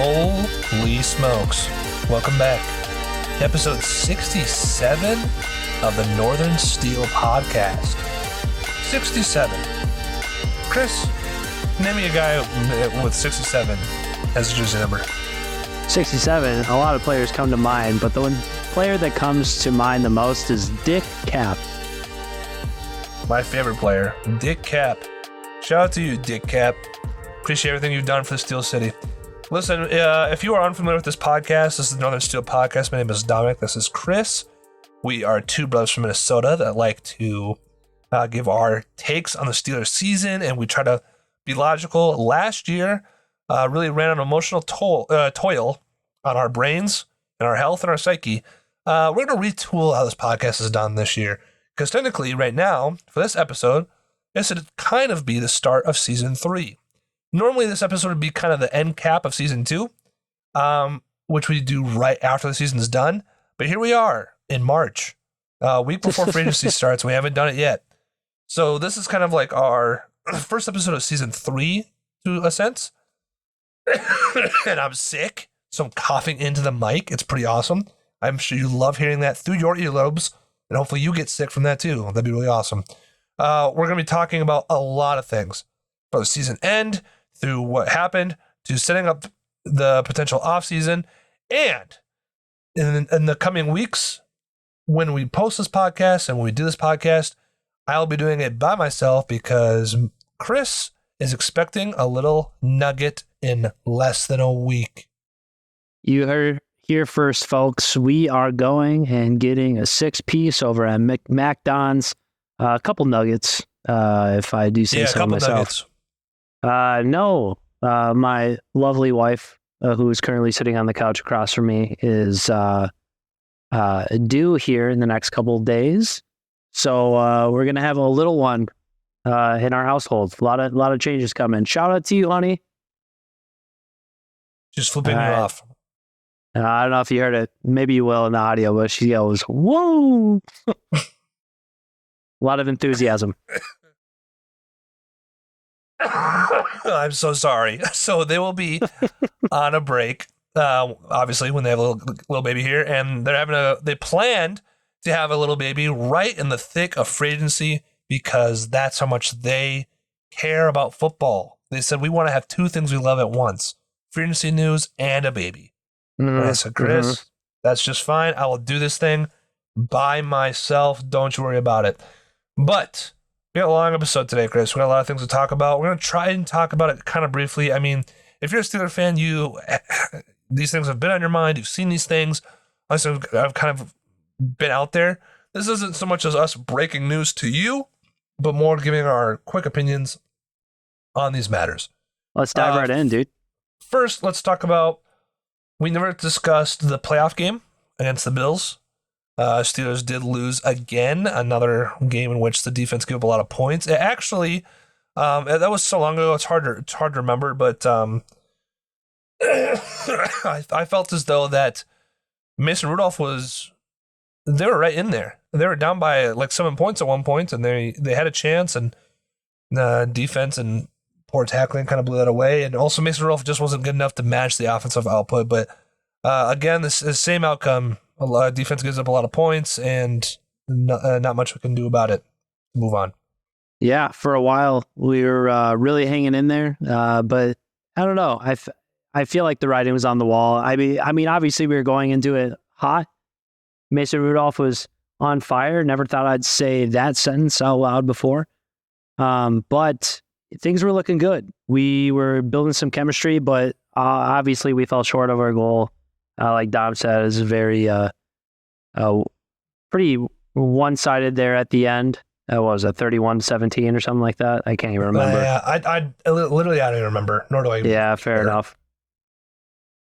Holy smokes. Welcome back. Episode 67 of the Northern Steel Podcast. 67. Chris, name me a guy with 67 as a jersey number. 67, a lot of players come to mind, but the one player that comes to mind the most is Dick Cap. My favorite player, Dick Cap. Shout out to you, Dick Cap. Appreciate everything you've done for the Steel City. Listen, if you are unfamiliar with this podcast, this is the Northern Steel Podcast. My name is Dominic. This is Chris. We are two brothers from Minnesota that like to give our takes on the Steelers season, and we try to be logical. Last year, really ran an emotional toil on our brains and our health and our psyche. We're going to retool how this podcast is done this year, because technically right now, for this episode, this would kind of be the start of Season 3. Normally, this episode would be kind of the end cap of Season 2, which we do right after the season is done. But here we are in March, week before free agency starts. We haven't done it yet. So this is kind of like our first episode of Season 3, to a sense. And I'm sick, so I'm coughing into the mic. It's pretty awesome. I'm sure you love hearing that through your earlobes, and hopefully you get sick from that too. That'd be really awesome. We're going to be talking about a lot of things, from the season end, through what happened, to setting up the potential offseason, and in the coming weeks, when we post this podcast and when we do this podcast, I'll be doing it by myself because Chris is expecting a little nugget in less than a week. You heard here first, folks. We are going and getting a 6-piece over at McDonald's. A couple nuggets, if I do say so myself. Nuggets. No, my lovely wife, who is currently sitting on the couch across from me, is due here in the next couple of days. So we're gonna have a little one in our household. A lot of changes coming. Shout out to you, honey. Just flipping you off. I don't know if you heard it. Maybe you will in the audio, but she goes, "Whoa!" A lot of enthusiasm. I'm so sorry. So they will be on a break, obviously, when they have a little baby here, and they planned to have a little baby right in the thick of free agency because that's how much they care about football. They said, we want to have two things we love at once: free agency news and a baby. And I said, Chris, that's just fine. I will do this thing by myself. Don't you worry about it. But we got a long episode today, Chris. We got a lot of things to talk about. We're going to try and talk about it kind of briefly. I mean, if you're a Steeler fan, these things have been on your mind. You've seen these things. I've kind of been out there. This isn't so much as us breaking news to you, but more giving our quick opinions on these matters. Let's dive right in, dude. First, let's talk about, we never discussed the playoff game against the Bills. Steelers did lose again, another game in which the defense gave up a lot of points. It actually, that was so long ago, it's hard to remember, but I felt as though that Mason Rudolph they were right in there. They were down by like 7 points at one point, and they had a chance, and the defense and poor tackling kind of blew that away. And also Mason Rudolph just wasn't good enough to match the offensive output. But again, the same outcome. A lot of defense gives up a lot of points, and not much we can do about it. Move on. Yeah, for a while we were really hanging in there, but I don't know. I feel like the writing was on the wall. I mean, obviously we were going into it hot. Mason Rudolph was on fire. Never thought I'd say that sentence out loud before, but things were looking good. We were building some chemistry, but obviously we fell short of our goal. Like Dom said, is very pretty one-sided there at the end. What was it, 31-17 or something like that? I can't even remember. Yeah, I don't even remember, nor do I. Yeah, fair enough.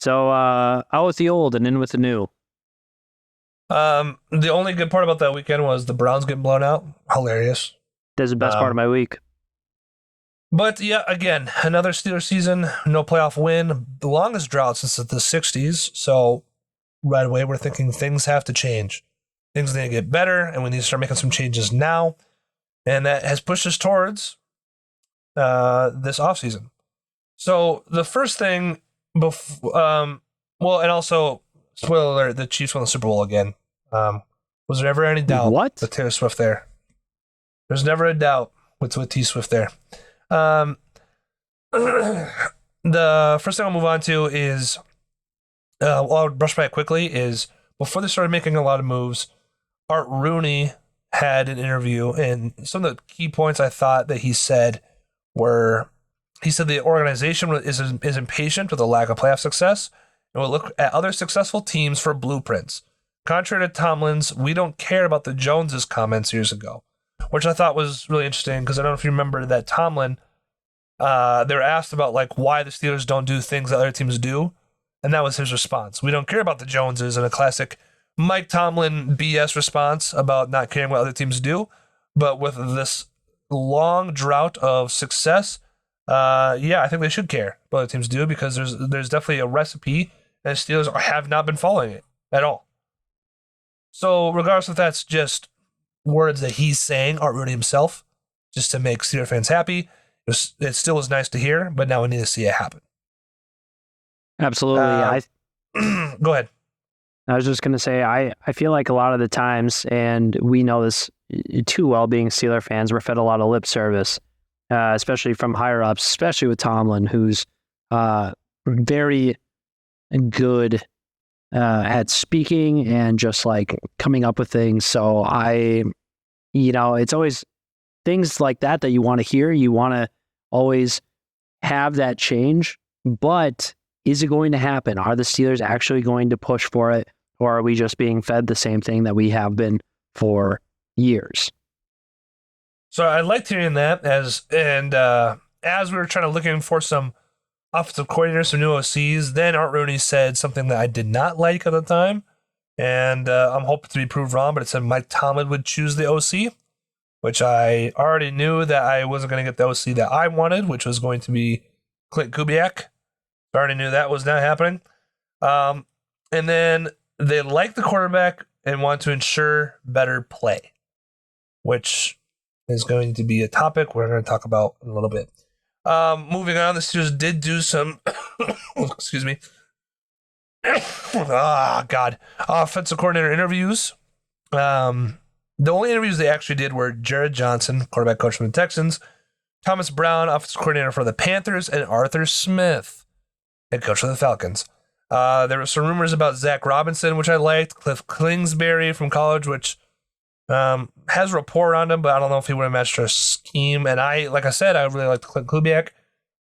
So out with the old and in with the new. The only good part about that weekend was the Browns getting blown out. Hilarious. That's the best part of my week. But yeah, again, another Steelers season, no playoff win, the longest drought since the 60s. So right away, we're thinking things have to change. Things need to get better, and we need to start making some changes now. And that has pushed us towards this offseason. So the first thing, Well, and also, spoiler alert: the Chiefs won the Super Bowl again. Was there ever any doubt What? with Taylor Swift there? There's never a doubt with T Swift there. Um, the first thing I'll move on to is, I'll brush by it quickly. Is before they started making a lot of moves, Art Rooney had an interview, and some of the key points I thought that he said were, he said the organization is impatient with the lack of playoff success and will look at other successful teams for blueprints. Contrary to Tomlin's, we don't care about the Joneses comments years ago, which I thought was really interesting because I don't know if you remember that Tomlin, they were asked about like why the Steelers don't do things that other teams do, and that was his response. We don't care about the Joneses, and a classic Mike Tomlin BS response about not caring what other teams do. But with this long drought of success, I think they should care what other teams do because there's definitely a recipe, and Steelers have not been following it at all. So regardless if that's just words that he's saying, Art Rooney himself, just to make Steelers fans happy, it still was nice to hear, but now we need to see it happen. Absolutely. Go ahead. I was just going to say, I feel like a lot of the times, and we know this too well being Steeler fans, we're fed a lot of lip service, especially from higher ups, especially with Tomlin, who's very good at speaking and just like coming up with things. So it's always things like that you want to hear. You want to always have that change, but is it going to happen? Are the Steelers actually going to push for it? Or are we just being fed the same thing that we have been for years? So I liked hearing that as we were trying to looking for some offensive coordinators, some new OCs, then Art Rooney said something that I did not like at the time, and I'm hoping to be proved wrong, but it said Mike Tomlin would choose the OC, which I already knew that I wasn't going to get the OC that I wanted, which was going to be Clint Kubiak. I already knew that was not happening. And then they like the quarterback and want to ensure better play, which is going to be a topic we're going to talk about in a little bit. Moving on, the Steelers did do some, excuse me. Offensive coordinator interviews. The only interviews they actually did were Jared Johnson, quarterback coach from the Texans, Thomas Brown, offensive coordinator for the Panthers, and Arthur Smith, head coach for the Falcons. There were some rumors about Zach Robinson, which I liked, Cliff Kingsbury from college, which has rapport on him, but I don't know if he would have matched our scheme. And like I said, I really liked Clint Kubiak.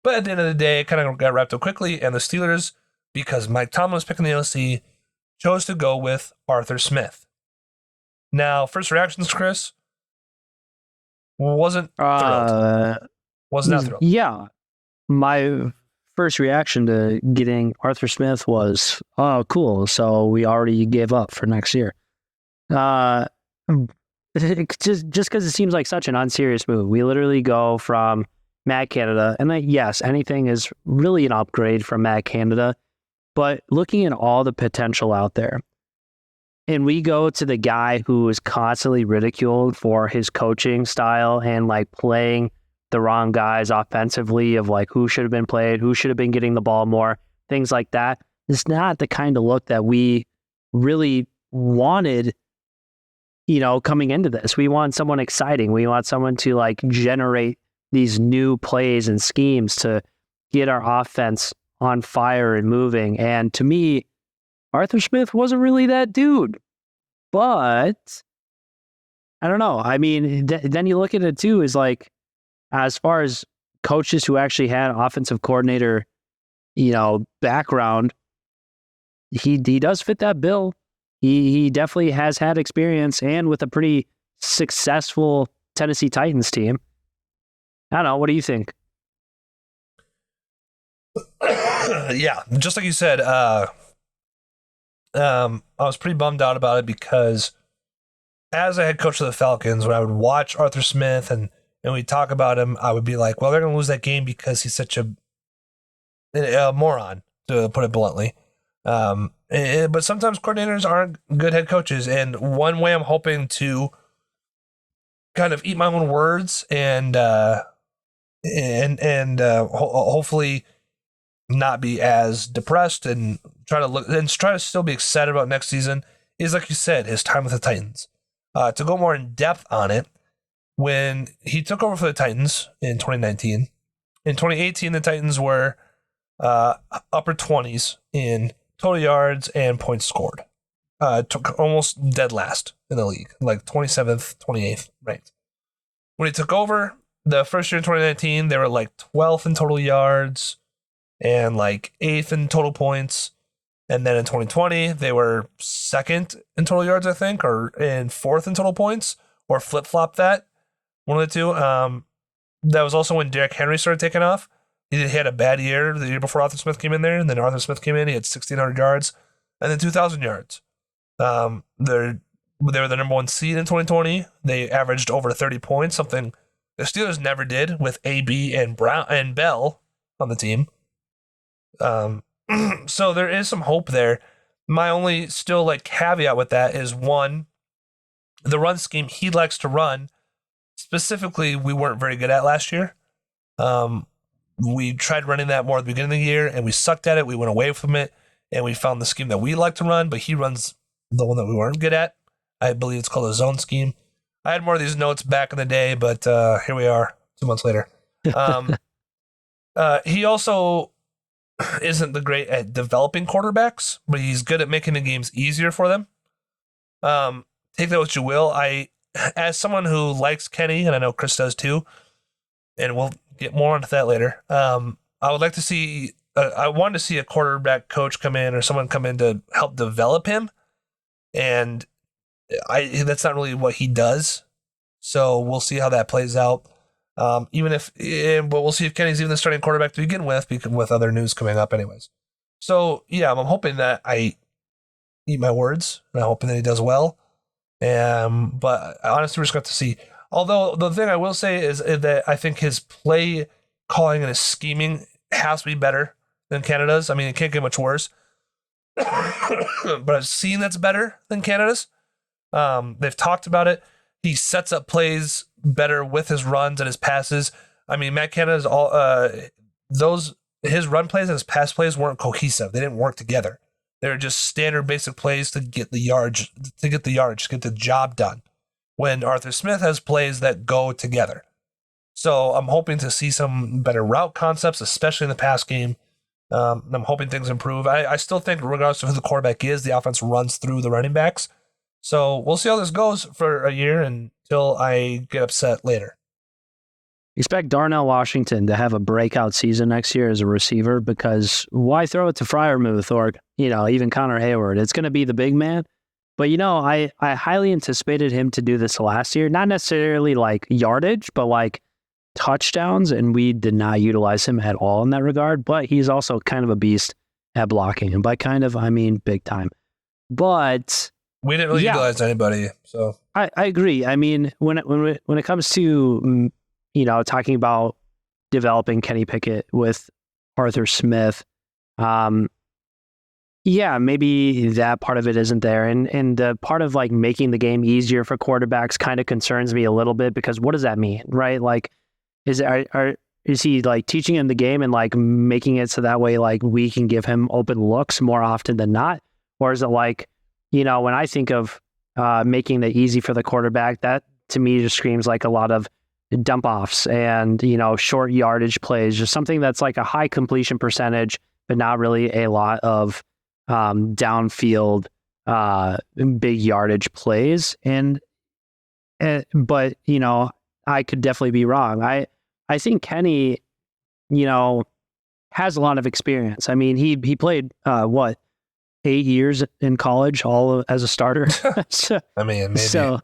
But at the end of the day, it kind of got wrapped up quickly, and the Steelers, because Mike Tomlin was picking the OC, chose to go with Arthur Smith. Now, first reactions, Chris? Wasn't thrilled. Was not thrilled. Yeah. My first reaction to getting Arthur Smith was, oh, cool. So we already gave up for next year. Just because it seems like such an unserious move. We literally go from Matt Canada, and yes, anything is really an upgrade from Matt Canada, but looking at all the potential out there, and we go to the guy who is constantly ridiculed for his coaching style and like playing the wrong guys offensively of like who should have been played, who should have been getting the ball more, things like that. It's not the kind of look that we really wanted, coming into this. We want someone exciting. We want someone to like generate these new plays and schemes to get our offense on fire and moving. And to me, Arthur Smith wasn't really that dude. But I don't know. I mean, then you look at it too, is like, as far as coaches who actually had offensive coordinator, background, he does fit that bill. He definitely has had experience, and with a pretty successful Tennessee Titans team. I don't know. What do you think? Yeah, just like you said, I was pretty bummed out about it because as a head coach of the Falcons, when I would watch Arthur Smith and we talk about him, I would be like, well, they're going to lose that game because he's such a moron, to put it bluntly. But sometimes coordinators aren't good head coaches, and one way I'm hoping to kind of eat my own words and hopefully not be as depressed and try to still be excited about next season is, like you said, his time with the Titans. To go more in depth on it, when he took over for the Titans in 2019, in 2018 the Titans were upper 20s in total yards and points scored. Took almost dead last in the league, like 27th, 28th ranked. When he took over the first year in 2019, they were like 12th in total yards and like 8th in total points. And then in 2020, they were 2nd in total yards, I think, or in 4th in total points, or flip-flop that, one of the two. That was also when Derrick Henry started taking off. He had a bad year the year before Arthur Smith came in there, and then Arthur Smith came in, he had 1,600 yards, and then 2,000 yards. They were the number 1 seed in 2020. They averaged over 30 points, something the Steelers never did with AB and Brown and Bell on the team. So there is some hope there. My only still like caveat with that is, one, the run scheme he likes to run, specifically, we weren't very good at last year. We tried running that more at the beginning of the year, and we sucked at it. We went away from it, and we found the scheme that we like to run, but he runs the one that we weren't good at. I believe it's called a zone scheme. I had more of these notes back in the day, but here we are 2 months later. He also isn't the great at developing quarterbacks, but he's good at making the games easier for them. Take that what you will. As someone who likes Kenny, and I know Chris does too, and we'll get more into that later, I would like to see, I wanted to see a quarterback coach come in or someone come in to help develop him, and that's not really what he does. So we'll see how that plays out. But we'll see if Kenny's even the starting quarterback to begin with, with other news coming up anyways. So yeah, I'm hoping that I eat my words, and I'm hoping that he does well. But honestly, we're just going to see. Although the thing I will say is that I think his play calling and his scheming has to be better than Canada's. I mean, it can't get much worse. But I've seen that's better than Canada's. They've talked about it. He sets up plays better with his runs and his passes. I mean, Matt Canada's his run plays and his pass plays weren't cohesive. They didn't work together. They were just standard basic plays to get the yards, to get the job done. When Arthur Smith has plays that go together. So I'm hoping to see some better route concepts, especially in the pass game. I'm hoping things improve. I still think, regardless of who the quarterback is, the offense runs through the running backs. So we'll see how this goes for a year until I get upset later. Expect Darnell Washington to have a breakout season next year as a receiver, because why throw it to Freiermuth or, even Connor Hayward? It's going to be the big man. But, I highly anticipated him to do this last year. Not necessarily like yardage, but like touchdowns, and we did not utilize him at all in that regard. But he's also kind of a beast at blocking. And by kind of, I mean big time. But we didn't really utilize anybody. So I agree. I mean, when it comes to, talking about developing Kenny Pickett with Arthur Smith, maybe that part of it isn't there. And the part of like making the game easier for quarterbacks kind of concerns me a little bit, because what does that mean, right? Like, is he like teaching him the game and like making it so that way like we can give him open looks more often than not? Or is it like, when I think of making it easy for the quarterback, that to me just screams like a lot of dump offs and, short yardage plays, just something that's like a high completion percentage, but not really a lot of downfield, big yardage plays. But I could definitely be wrong. I think Kenny, has a lot of experience. I mean, he played 8 years in college, all as a starter. I mean, maybe.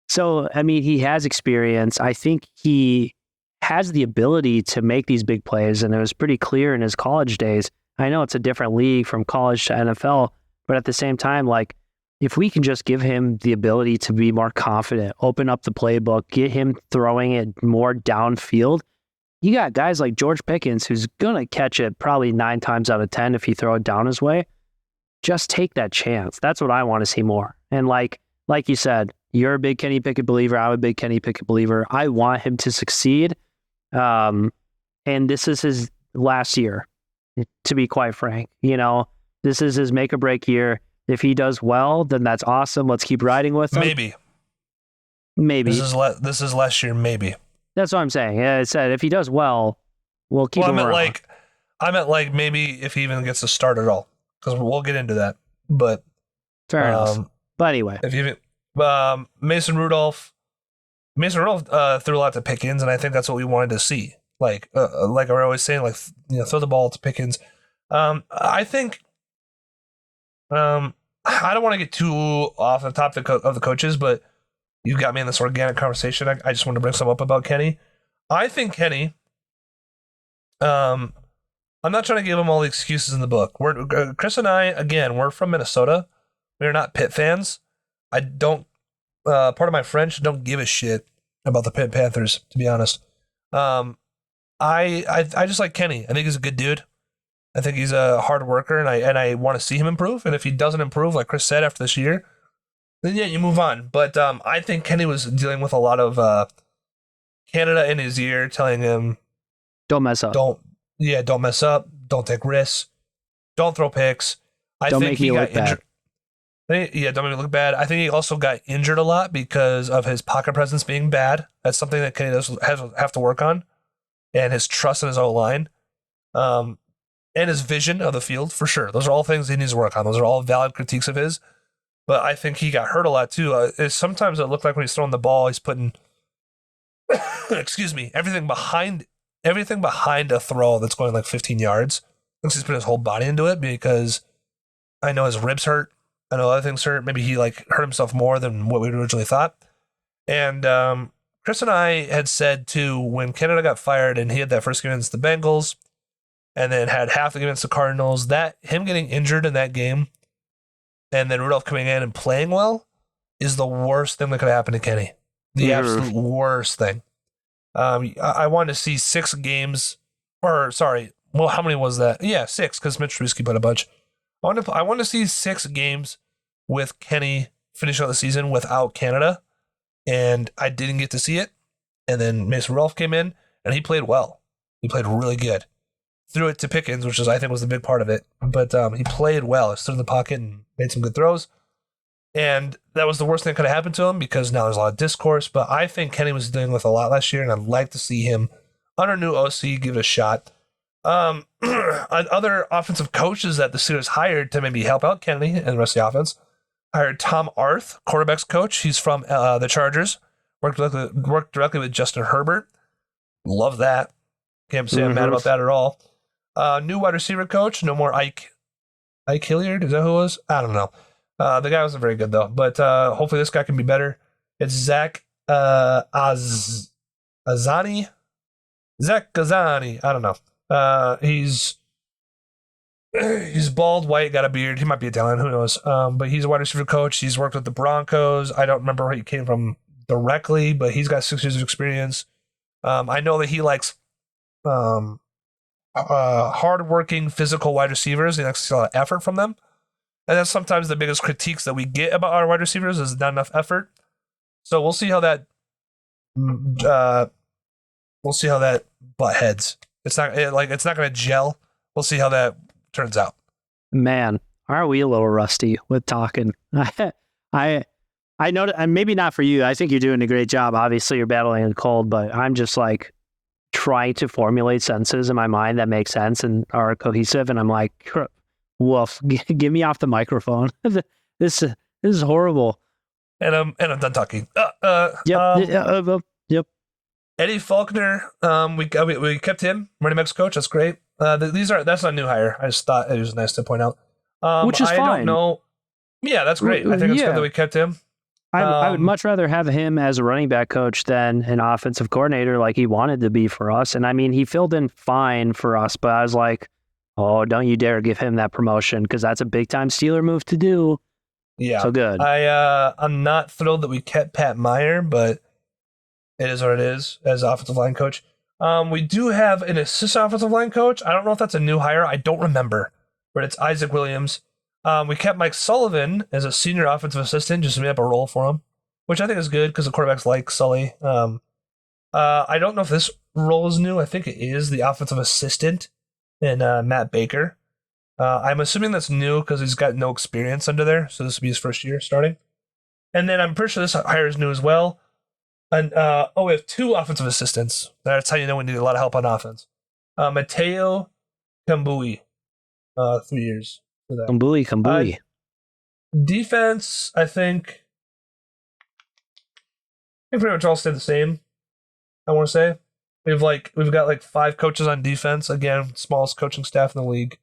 So I mean, he has experience. I think he has the ability to make these big plays, and it was pretty clear in his college days. I know it's a different league from college to NFL, but at the same time, like, if we can just give him the ability to be more confident, open up the playbook, get him throwing it more downfield, you got guys like George Pickens, who's going to catch it probably 9 times out of 10 if you throw it down his way. Just take that chance. That's what I want to see more. And like you said, you're a big Kenny Pickett believer. I'm a big Kenny Pickett believer. I want him to succeed. And this is his last year. to be quite frank. This is his make or break year. If he does well, then that's awesome. Let's keep riding with him. Maybe. This is last year, maybe. That's what I'm saying. I said if he does well, we'll keep him around. I meant like maybe if he even gets to start at all, because we'll get into that. But fair enough. But anyway, if you Mason Rudolph threw a lot to Pickens, and I think that's what we wanted to see. Like we're always saying, throw the ball to Pickens. I think I don't want to get too off the topic of the coaches, but you got me in this organic conversation. I just want to bring some up about Kenny. I think Kenny. I'm not trying to give him all the excuses in the book. Chris and I, again, we're from Minnesota. We're not Pitt fans. I don't. Part of my French, don't give a shit about the Pitt Panthers, to be honest. I just like Kenny. I think he's a good dude. I think he's a hard worker, and I want to see him improve. And if he doesn't improve, like Chris said, after this year, then yeah, you move on. But I think Kenny was dealing with a lot of Canada in his ear, telling him, "Don't mess up. Don't mess up. Don't take risks. Don't throw picks." Don't make me look bad. Yeah, don't make me look bad. I think he also got injured a lot because of his pocket presence being bad. That's something that Kenny have to work on, and his trust in his own line, and his vision of the field for sure. Those are all things he needs to work on. Those are all valid critiques of his. But I think he got hurt a lot too. Sometimes it looked like when he's throwing the ball, he's putting, everything behind a throw that's going like 15 yards. Thinks he's putting his whole body into it because I know his ribs hurt. I know other things hurt. Maybe he hurt himself more than what we originally thought. And Chris and I had said too, when Canada got fired and he had that first game against the Bengals and then had half the game against the Cardinals, that him getting injured in that game and then Rudolph coming in and playing well is the worst thing that could happen to Kenny. The absolute worst thing. I wanted to see 6 games, or sorry, well, how many was that? Yeah, 6, because Mitch Trubisky put a bunch. I want to see 6 games with Kenny finishing out the season without Canada, and I didn't get to see it. And then Mason Rudolph came in, and he played well. He played really good. Threw it to Pickens, which I think was the big part of it. But he played well. He stood in the pocket and made some good throws. And that was the worst thing that could have happened to him because now there's a lot of discourse. But I think Kenny was dealing with a lot last year, and I'd like to see him under new OC give it a shot. Other offensive coaches that the Steelers hired to maybe help out Kenny and the rest of the offense. I hired Tom Arth, quarterback's coach. He's from the Chargers. Worked directly with Justin Herbert. Love that. Can't say I'm mad about that at all. New wide receiver coach. No more Ike Hilliard. Is that who it was? I don't know. The guy wasn't very good though. But hopefully this guy can be better. It's Zach Azani. Zach Gazani. I don't know. He's bald, white, got a beard. He might be Italian, who knows? But he's a wide receiver coach. He's worked with the Broncos. I don't remember where he came from directly, but he's got 6 years of experience. I know that he likes hardworking, physical wide receivers. He likes to see a lot of effort from them. And that's sometimes the biggest critiques that we get about our wide receivers is not enough effort. So we'll see how that butt heads. It's not going to gel. We'll see how that turns out. Man, aren't we a little rusty with talking? I know, and maybe not for you. I think you're doing a great job. Obviously, you're battling a cold, but I'm just like trying to formulate sentences in my mind that make sense and are cohesive. And I'm like, woof, get me off the microphone. This is horrible. And I'm done talking. Yep. Eddie Faulkner, we kept him running backs coach. That's great. That's not a new hire. I just thought it was nice to point out. Which is fine. I don't know. Yeah, that's great. I think it's good that we kept him. I would much rather have him as a running back coach than an offensive coordinator like he wanted to be for us. And I mean, he filled in fine for us, but I was like, oh, don't you dare give him that promotion because that's a big time Steeler move to do. Yeah. So good. I'm not thrilled that we kept Pat Meyer, but it is what it is as offensive line coach. We do have an assistant offensive line coach. I don't know if that's a new hire. I don't remember, but it's Isaac Williams. We kept Mike Sullivan as a senior offensive assistant, just to make up a role for him, which I think is good because the quarterbacks like Sully. I don't know if this role is new. I think it is the offensive assistant. and Matt Baker. I'm assuming that's new because he's got no experience under there, so this will be his first year starting. And then I'm pretty sure this hire is new as well. And we have 2 offensive assistants. That's how you know we need a lot of help on offense. Mateo Kambui, 3 years for that. Kambui. Defense, I think pretty much all stay the same. I want to say we've got like 5 coaches on defense. Again, smallest coaching staff in the league.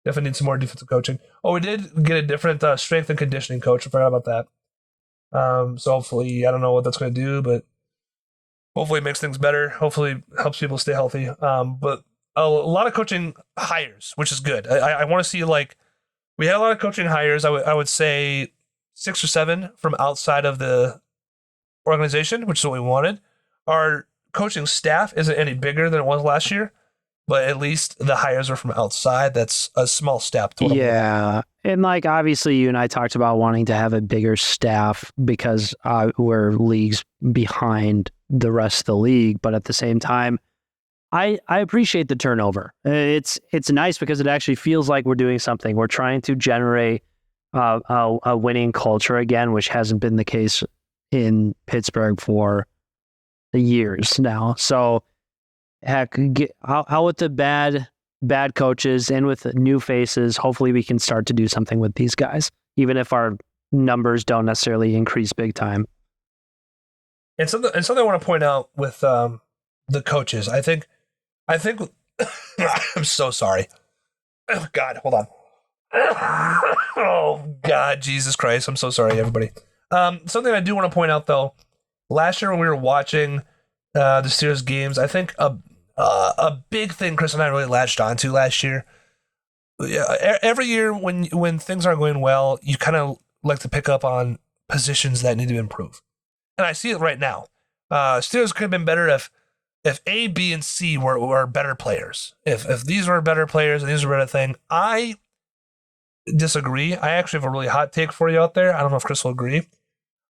Definitely need some more defensive coaching. We did get a different strength and conditioning coach. I forgot about that. So hopefully, I don't know what that's going to do, but hopefully it makes things better. Hopefully helps people stay healthy. But a lot of coaching hires, which is good. I want to see, like, we had a lot of coaching hires. I would say 6 or 7 from outside of the organization, which is what we wanted. Our coaching staff isn't any bigger than it was last year, but at least the hires are from outside. That's a small step. Yeah. And like, obviously you and I talked about wanting to have a bigger staff because we're leagues behind the rest of the league. But at the same time, I appreciate the turnover. It's nice because it actually feels like we're doing something. We're trying to generate a winning culture again, which hasn't been the case in Pittsburgh for years now. So heck, out with the bad coaches and with with new faces. Hopefully we can start to do something with these guys, even if our numbers don't necessarily increase big time. And something I want to point out with the coaches, I think I'm so sorry. Oh God, hold on. Oh God, Jesus Christ, I'm so sorry, everybody. Something I do want to point out though, last year when we were watching the Steelers games, I think a big thing Chris and I really latched onto last year. Every year when things aren't going well, you kind of like to pick up on positions that need to improve, and I see it right now. Steelers could have been better if A, B, and C were better players. If these were better players and these were better thing, I disagree. I actually have a really hot take for you out there. I don't know if Chris will agree.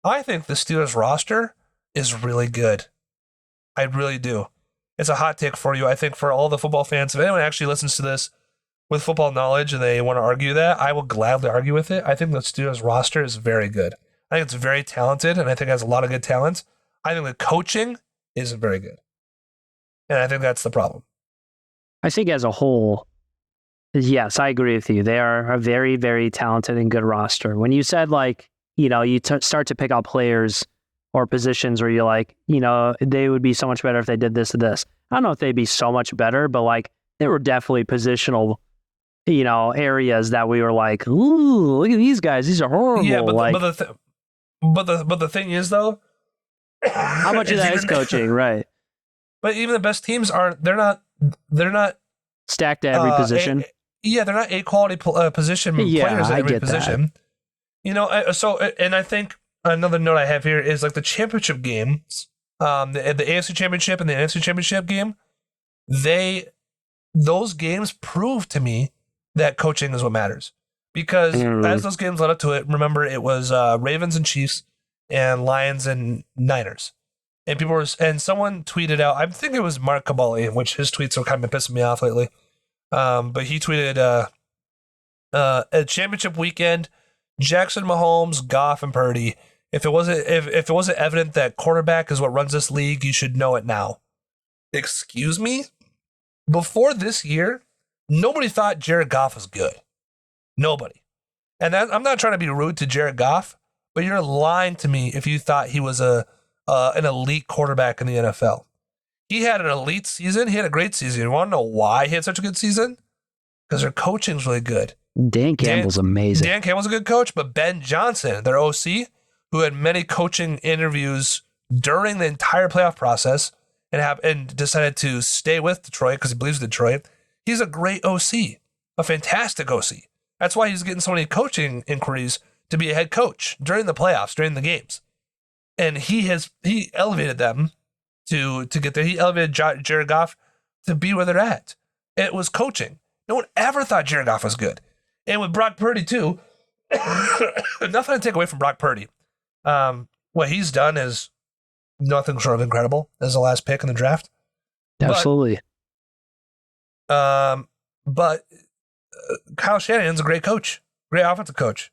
I think the Steelers roster is really good. I really do. It's a hot take for you. I think for all the football fans, if anyone actually listens to this with football knowledge and they want to argue that, I will gladly argue with it. I think the Steelers roster is very good. I think it's very talented, and I think it has a lot of good talent. I think the coaching isn't very good. And I think that's the problem. I think as a whole, yes, I agree with you. They are a very, very talented and good roster. When you said, like, you start to pick out players or positions where you're like, they would be so much better if they did this or this. I don't know if they'd be so much better, but like, there were definitely positional, areas that we were like, ooh, look at these guys. These are horrible. Yeah, but the thing is though, how much of that is coaching, right? But even the best teams they're not stacked at every position. They're not A-quality position players at every position. That. And I think another note I have here is like the championship games, the AFC Championship and the NFC Championship game, those games prove to me that coaching is what matters. Because as those games led up to it, remember it was Ravens and Chiefs and Lions and Niners. And someone tweeted out, I think it was Mark Cabali, which his tweets are kind of pissing me off lately. But he tweeted a championship weekend, Jackson, Mahomes, Goff, and Purdy. If it wasn't evident that quarterback is what runs this league, you should know it now. Excuse me? Before this year, nobody thought Jared Goff was good. Nobody. And I'm not trying to be rude to Jared Goff, but you're lying to me if you thought he was an elite quarterback in the NFL. He had an elite season. He had a great season. You want to know why he had such a good season? Because their coaching's really good. Dan Campbell's amazing. Dan Campbell's a good coach, but Ben Johnson, their OC, who had many coaching interviews during the entire playoff process and decided to stay with Detroit because he believes in Detroit, he's a great OC, a fantastic OC. That's why he's getting so many coaching inquiries to be a head coach during the playoffs, during the games. And he elevated them to get there. He elevated Jared Goff to be where they're at. And it was coaching. No one ever thought Jared Goff was good. And with Brock Purdy too, nothing to take away from Brock Purdy. What he's done is nothing short of incredible as the last pick in the draft. Absolutely. But Kyle Shanahan's a great coach, great offensive coach.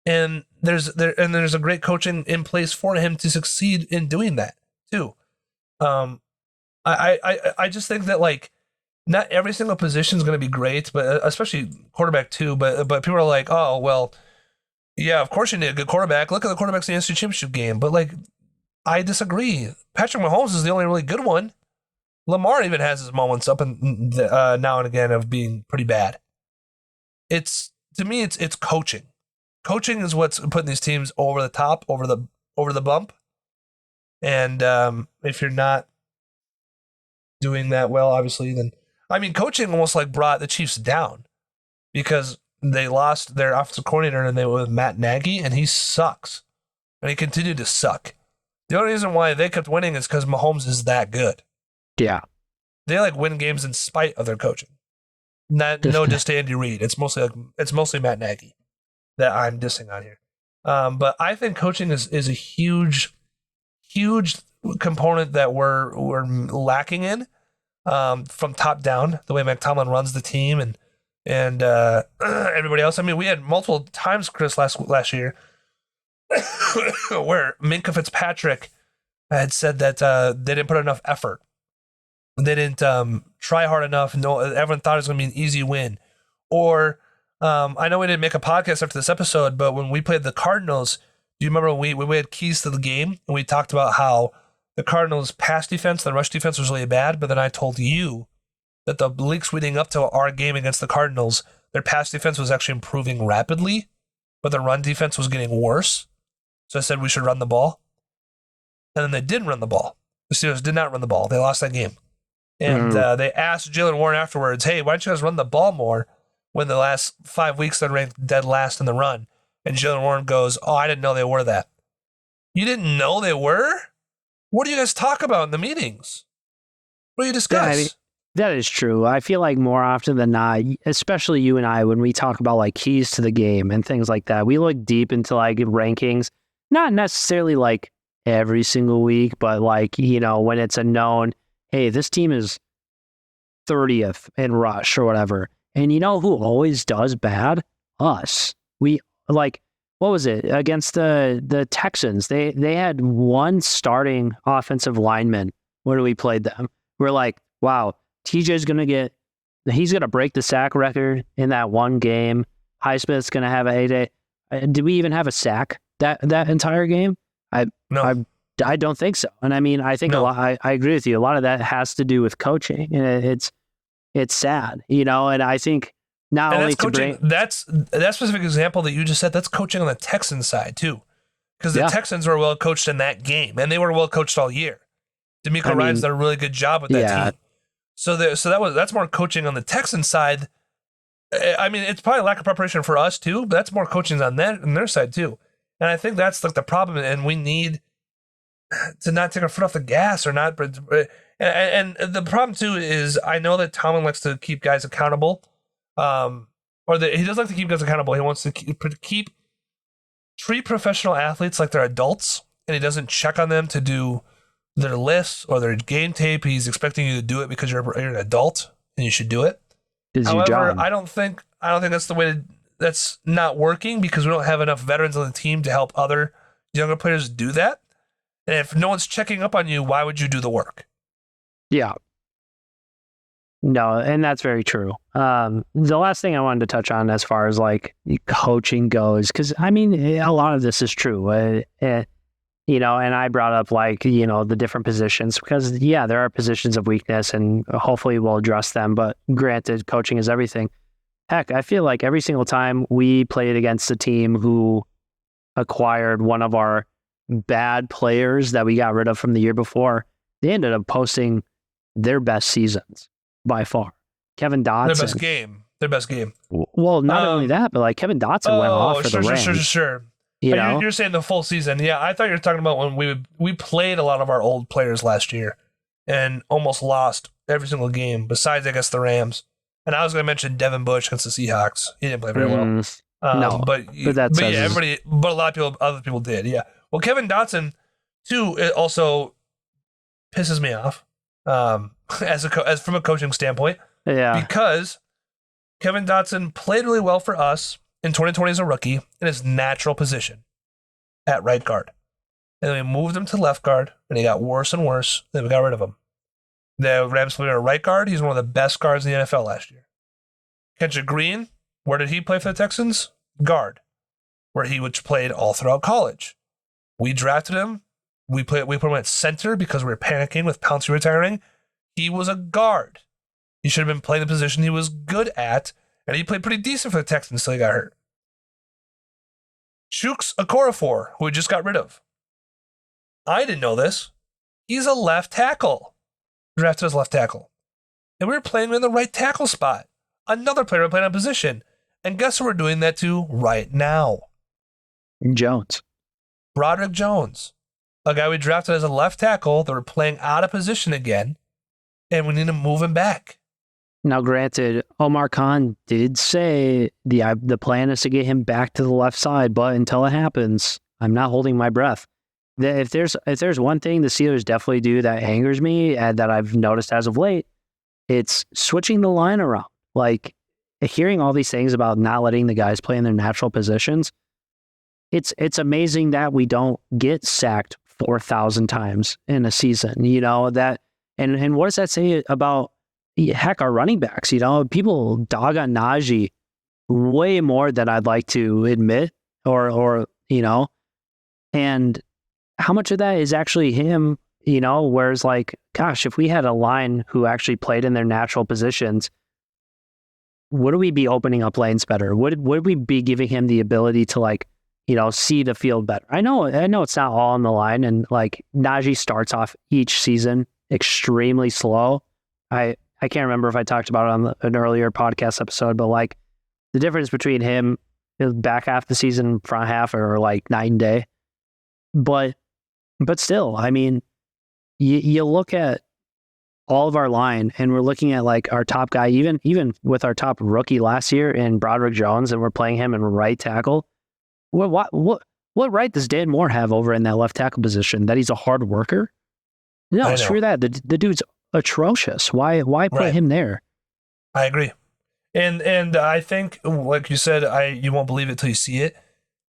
And there's a great coaching in place for him to succeed in doing that too. I just think that like not every single position is going to be great, but especially quarterback too. But people are like, oh well, yeah, of course you need a good quarterback. Look at the quarterbacks in the NFC Championship game. But like, I disagree. Patrick Mahomes is the only really good one. Lamar even has his moments up and now and again of being pretty bad. It's to me, it's coaching. Coaching is what's putting these teams over the top, over the bump. And if you're not doing that well, obviously, then I mean, coaching almost like brought the Chiefs down because they lost their offensive coordinator and they went with Matt Nagy, and he sucks, and he continued to suck. The only reason why they kept winning is because Mahomes is that good. Yeah, they like win games in spite of their coaching. No diss to Andy Reid. It's mostly Matt Nagy that I'm dissing on here. But I think coaching is a huge component that we're lacking in from top down. The way McTomlin runs the team and everybody else. I mean, we had multiple times, Chris, last year where Minkah Fitzpatrick had said that they didn't put enough effort. They didn't try hard enough. No, everyone thought it was going to be an easy win. Or I know we didn't make a podcast after this episode, but when we played the Cardinals, do you remember when we had keys to the game and we talked about how the Cardinals' pass defense, the rush defense was really bad, but then I told you that the weeks leading up to our game against the Cardinals, their pass defense was actually improving rapidly, but the run defense was getting worse. So I said we should run the ball. And then they didn't run the ball. The Steelers did not run the ball. They lost that game. And they asked Jalen Warren afterwards, hey, why don't you guys run the ball more when the last 5 weeks they ranked dead last in the run? And Jalen Warren goes, oh, I didn't know they were that. You didn't know they were? What do you guys talk about in the meetings? What do you discuss? Yeah, I mean, that is true. I feel like more often than not, especially you and I, when we talk about like keys to the game and things like that, we look deep into like rankings, not necessarily like every single week, but like, you know, when it's a known, hey, this team is 30th in rush or whatever. And you know who always does bad? Us. We like, what was it? Against the Texans, they had one starting offensive lineman when we played them. We're like, wow, TJ's going to he's going to break the sack record in that one game. Highsmith's going to have a heyday. Did we even have a sack that entire game? No. I don't think so. And I mean, I think a lot, I agree with you. A lot of that has to do with coaching, and it's sad, you know, and I think not only to bring that specific example that you just said, that's coaching on the Texans side too. Because the Texans were well coached in that game, and they were well coached all year. DeMeco Ryans did a really good job with that team. So that's more coaching on the Texans side. I mean, it's probably lack of preparation for us too, but that's more coaching on their side too. And I think that's like the problem, and we need to not take our foot off the gas or not. And the problem too is I know that Tomlin likes to keep guys accountable, he doesn't like to keep guys accountable. He wants to treat professional athletes like they're adults, and he doesn't check on them to do their lists or their game tape. He's expecting you to do it because you're an adult and you should do it. However, I don't think that's the way that's not working because we don't have enough veterans on the team to help other younger players do that. And if no one's checking up on you, why would you do the work? Yeah. No, and that's very true. The last thing I wanted to touch on as far as like coaching goes, because I mean, a lot of this is true. You know, and I brought up like, you know, the different positions because, there are positions of weakness and hopefully we'll address them. But granted, coaching is everything. Heck, I feel like every single time we played against a team who acquired one of our bad players that we got rid of from the year before, they ended up posting their best seasons by far. Kevin Dotson. Their best game. Well, not only that, but like Kevin Dotson went off for the Rams. Sure. You know? You're saying the full season. Yeah, I thought you were talking about when we played a lot of our old players last year and almost lost every single game, besides, I guess, the Rams. And I was going to mention Devin Bush against the Seahawks. He didn't play very well. No, but a lot of other people did. Yeah. Well, Kevin Dotson, too, it also pisses me off as from a coaching standpoint. Yeah. Because Kevin Dotson played really well for us in 2020 as a rookie in his natural position at right guard. And then we moved him to left guard, and he got worse and worse. Then we got rid of him. The Rams played at right guard. He's one of the best guards in the NFL last year. Kendrick Green, where did he play for the Texans? Guard, where he played all throughout college. We drafted him. We put him at center because we were panicking with Pouncey retiring. He was a guard. He should have been playing the position he was good at, and he played pretty decent for the Texans until he got hurt. Chuks Okorafor, who we just got rid of. I didn't know this. He's a left tackle. Drafted as left tackle. And we were playing him in the right tackle spot. Another player playing on position. And guess who we're doing that to right now? Jones. Broderick Jones. A guy we drafted as a left tackle that we're playing out of position again. And we need to move him back. Now, granted, Omar Khan did say the plan is to get him back to the left side, but until it happens, I'm not holding my breath. If there's one thing the Steelers definitely do that angers me and that I've noticed as of late, it's switching the line around. Like, hearing all these things about not letting the guys play in their natural positions, it's amazing that we don't get sacked 4,000 times in a season. You know that, and what does that say about heck our running backs? You know, people dog on Najee way more than I'd like to admit, or you know, and how much of that is actually him, you know, whereas like, gosh, if we had a line who actually played in their natural positions, would we be opening up lanes better? Would we be giving him the ability to like, you know, see the field better? I know it's not all on the line, and like Najee starts off each season extremely slow. I can't remember if I talked about it on an earlier podcast episode, but like the difference between him back half the season, front half are like night and day. But still, I mean, you look at all of our line, and we're looking at like our top guy, even with our top rookie last year in Broderick Jones, and we're playing him in right tackle. What right does Dan Moore have over in that left tackle position? That he's a hard worker? No, screw that. The dude's atrocious. Why put him there? I agree, and I think, like you said, you won't believe it till you see it.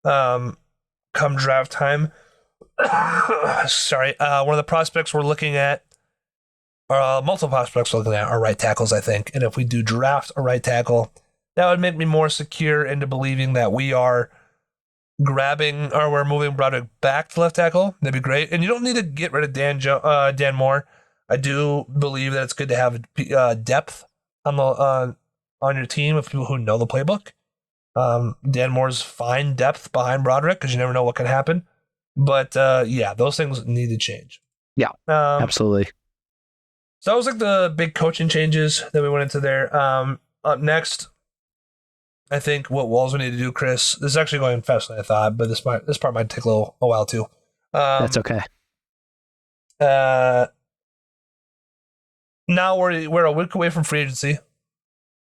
Come draft time. Sorry, one of the prospects we're looking at, multiple prospects we're looking at are right tackles, I think. And if we do draft a right tackle, that would make me more secure into believing that we are we're moving Broderick back to left tackle. That'd be great. And you don't need to get rid of Dan Moore. I do believe that it's good to have depth on your team of people who know the playbook. Dan Moore's fine depth behind Broderick because you never know what can happen. But yeah, those things need to change. Yeah, absolutely. So that was like the big coaching changes that we went into there. Up next, I think what Walls we need to do, Chris. This is actually going faster than I thought, but this part might take a while too. That's okay. Now we're a week away from free agency,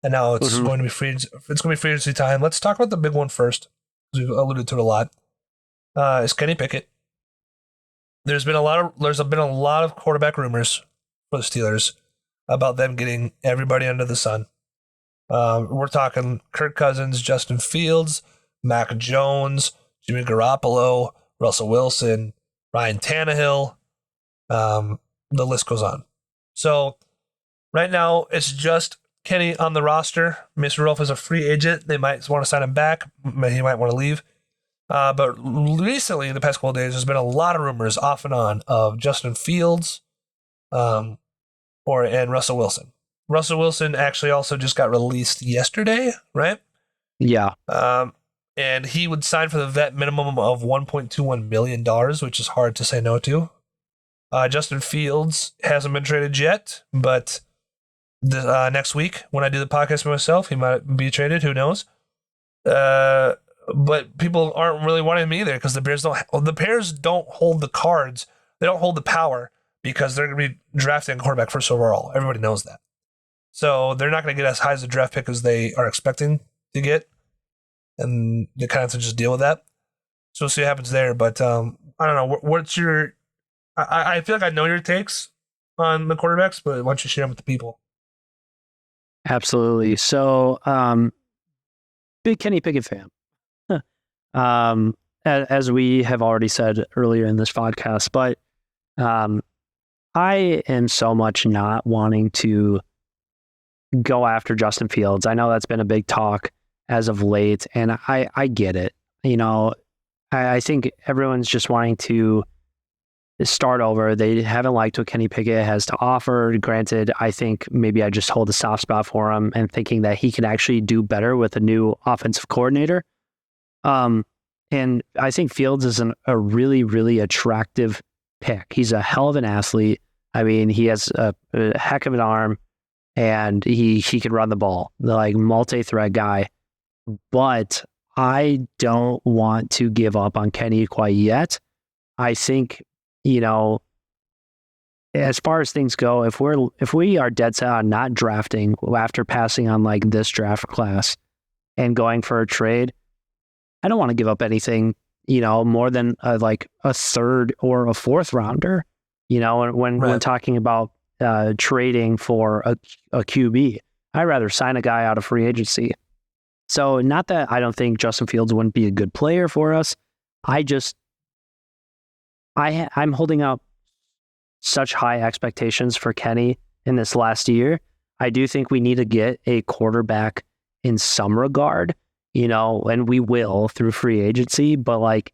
and now it's going to be free. It's going to be free agency time. Let's talk about the big one first, because we've alluded to it a lot. Is Kenny Pickett. There's been a lot of quarterback rumors for the Steelers about them getting everybody under the sun. We're talking Kirk Cousins, Justin Fields, Mac Jones, Jimmy Garoppolo, Russell Wilson, Ryan Tannehill. The list goes on. So right now it's just Kenny on the roster. Mason Rudolph is a free agent. They might want to sign him back. He might want to leave. But recently, in the past couple of days, there's been a lot of rumors off and on of Justin Fields and Russell Wilson. Russell Wilson actually also just got released yesterday, right? Yeah. And he would sign for the vet minimum of $1.21 million, which is hard to say no to. Justin Fields hasn't been traded yet, but next week, when I do the podcast by myself, he might be traded. Who knows? But people aren't really wanting him either because the Bears don't hold the cards. They don't hold the power because they're going to be drafting a quarterback first overall. Everybody knows that. So they're not going to get as high as a draft pick as they are expecting to get. And they kind of have to just deal with that. So we'll see what happens there. But I don't know. What's your... I feel like I know your takes on the quarterbacks, but why don't you share them with the people? Absolutely. So, big Kenny Pickett fan. As we have already said earlier in this podcast, but I am so much not wanting to go after Justin Fields. I know that's been a big talk as of late, and I get it. You know, I think everyone's just wanting to start over. They haven't liked what Kenny Pickett has to offer. Granted, I think maybe I just hold a soft spot for him and thinking that he can actually do better with a new offensive coordinator. And I think Fields is a really, really attractive pick. He's a hell of an athlete. I mean, he has a heck of an arm, and he can run the ball, like multi-threat guy. But I don't want to give up on Kenny quite yet. I think, you know, as far as things go, if we are dead set on not drafting after passing on like this draft class and going for a trade, I don't want to give up anything, you know, more than like a third or a fourth rounder, you know, when talking about trading for a QB. I'd rather sign a guy out of free agency. So not that I don't think Justin Fields wouldn't be a good player for us. I'm holding out such high expectations for Kenny in this last year. I do think we need to get a quarterback in some regard, you know, and we will through free agency, but like,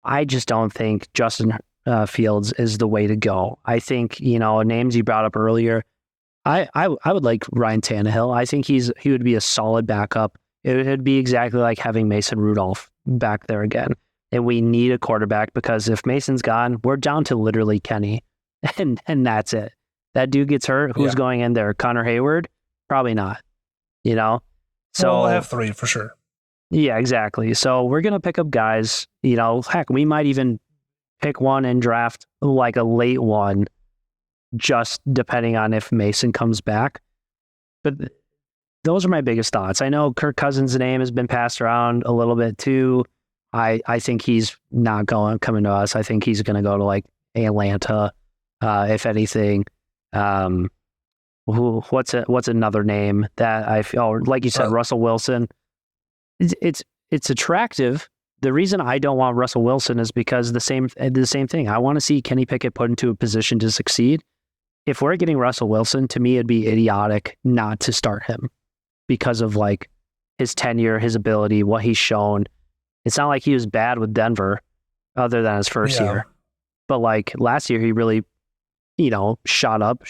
I just don't think Justin Fields is the way to go. I think, you know, names you brought up earlier, I would like Ryan Tannehill. I think he would be a solid backup. It would be exactly like having Mason Rudolph back there again. And we need a quarterback because if Mason's gone, we're down to literally Kenny, and that's it. That dude gets hurt. Who's going in there? Connor Hayward? Probably not. You know. So we'll have three for sure. Yeah, exactly. So we're gonna pick up guys. You know, heck, we might even pick one and draft like a late one, just depending on if Mason comes back. But those are my biggest thoughts. I know Kirk Cousins' name has been passed around a little bit too. I think he's not coming to us. I think he's going to go to like Atlanta, if anything. What's another name that I feel like you said, Russell Wilson. It's attractive. The reason I don't want Russell Wilson is because the same thing. I want to see Kenny Pickett put into a position to succeed. If we're getting Russell Wilson, to me, it'd be idiotic not to start him because of like his tenure, his ability, what he's shown. It's not like he was bad with Denver other than his first year. But like last year, he really, you know, shot up,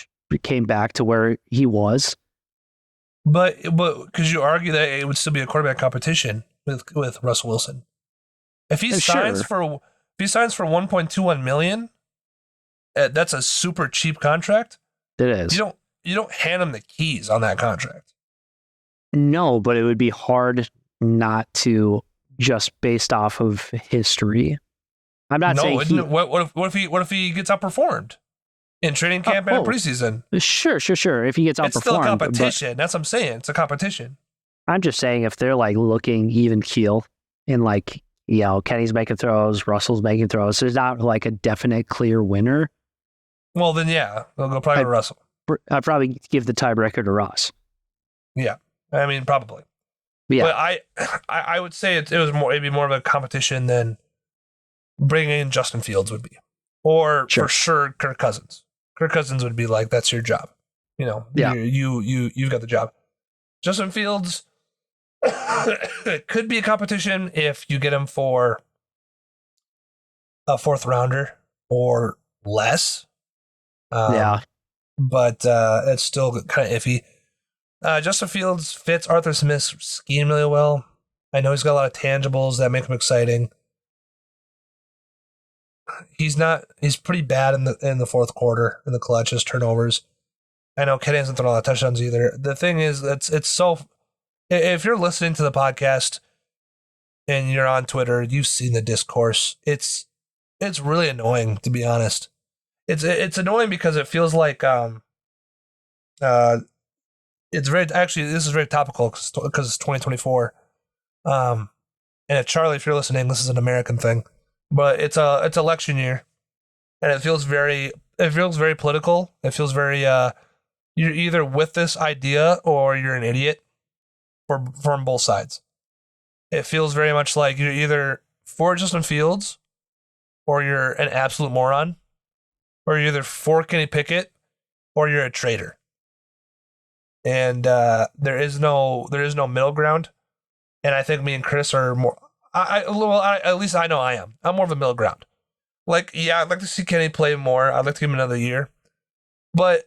came back to where he was. But because you argue that it would still be a quarterback competition with Russell Wilson. If he signs for $1.21 million, that's a super cheap contract. It is. You don't hand him the keys on that contract. No, but it would be hard not to, just based off of history. I'm not saying what if he gets outperformed in training camp and in preseason? Sure. If he gets outperformed, it's still a competition. That's what I'm saying. It's a competition. I'm just saying if they're like looking even keel and like, you know, Kenny's making throws, Russell's making throws, there's not like a definite clear winner. Well, then they'll go probably to Russell. I'd probably give the tiebreaker to Russ. Yeah, I mean probably. Yeah, but I would say it'd be more of a competition than bringing in Justin Fields would be, or for sure Kirk Cousins. Kirk Cousins would be like, that's your job, you know. Yeah, you've got the job. Justin Fields could be a competition if you get him for a fourth rounder or less. But it's still kind of iffy. Justin Fields fits Arthur Smith's scheme really well. I know he's got a lot of tangibles that make him exciting. He's pretty bad in the fourth quarter, in the clutches, turnovers. I know Kenny hasn't thrown a lot of touchdowns either. The thing is, it's so, if you're listening to the podcast and you're on Twitter, you've seen the discourse. It's really annoying, to be honest. It's annoying because it feels like it's very, actually, this is very topical because it's 2024. And Charlie, if you're listening, this is an American thing, but it's election year, and it feels very political. It feels very you're either with this idea or you're an idiot from both sides. It feels very much like you're either for Justin Fields or you're an absolute moron, or you're either for Kenny Pickett or you're a traitor. And there is no middle ground. And I think me and Chris are more. At least I know I am. I'm more of a middle ground. Like, yeah, I'd like to see Kenny play more. I'd like to give him another year. But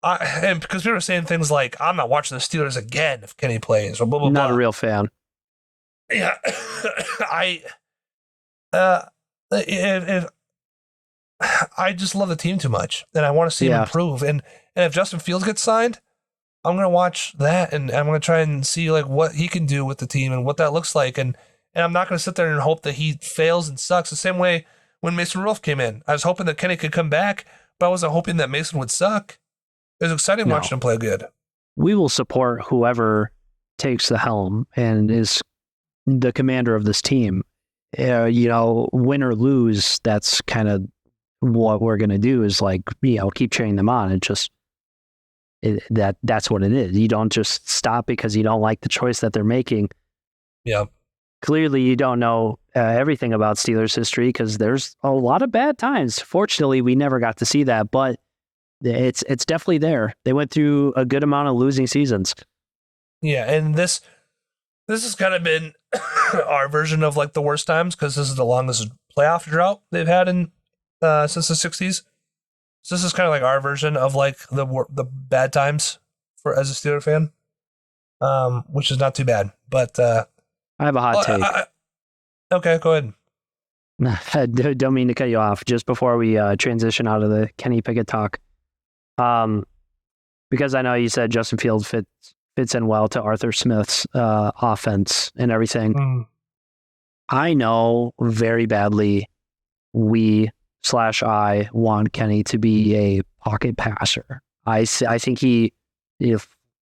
and because people were saying things like, I'm not watching the Steelers again if Kenny plays, or blah, blah, Not blah. a real fan. Yeah. If I just love the team too much, and I want to see him improve. And if Justin Fields gets signed, I'm gonna watch that, and I'm gonna try and see like what he can do with the team and what that looks like. And I'm not gonna sit there and hope that he fails and sucks. The same way when Mason Rudolph came in, I was hoping that Kenny could come back, but I wasn't hoping that Mason would suck. It was exciting watching him play good. We will support whoever takes the helm and is the commander of this team. Win or lose, that's kind of what we're going to do, is like, keep cheering them on. That's what it is. You don't just stop because you don't like the choice that they're making. Yeah. Clearly, you don't know everything about Steelers history because there's a lot of bad times. Fortunately, we never got to see that, but it's definitely there. They went through a good amount of losing seasons. Yeah, and this has kind of been our version of like the worst times, because this is the longest playoff drought they've had in since the 60s. So this is kind of like our version of like the bad times for as a Steeler fan, which is not too bad. But I have a hot take. Okay, go ahead. I don't mean to cut you off. Just before we transition out of the Kenny Pickett talk, because I know you said Justin Fields fits in well to Arthur Smith's offense and everything. I know very badly I want Kenny to be a pocket passer. I think he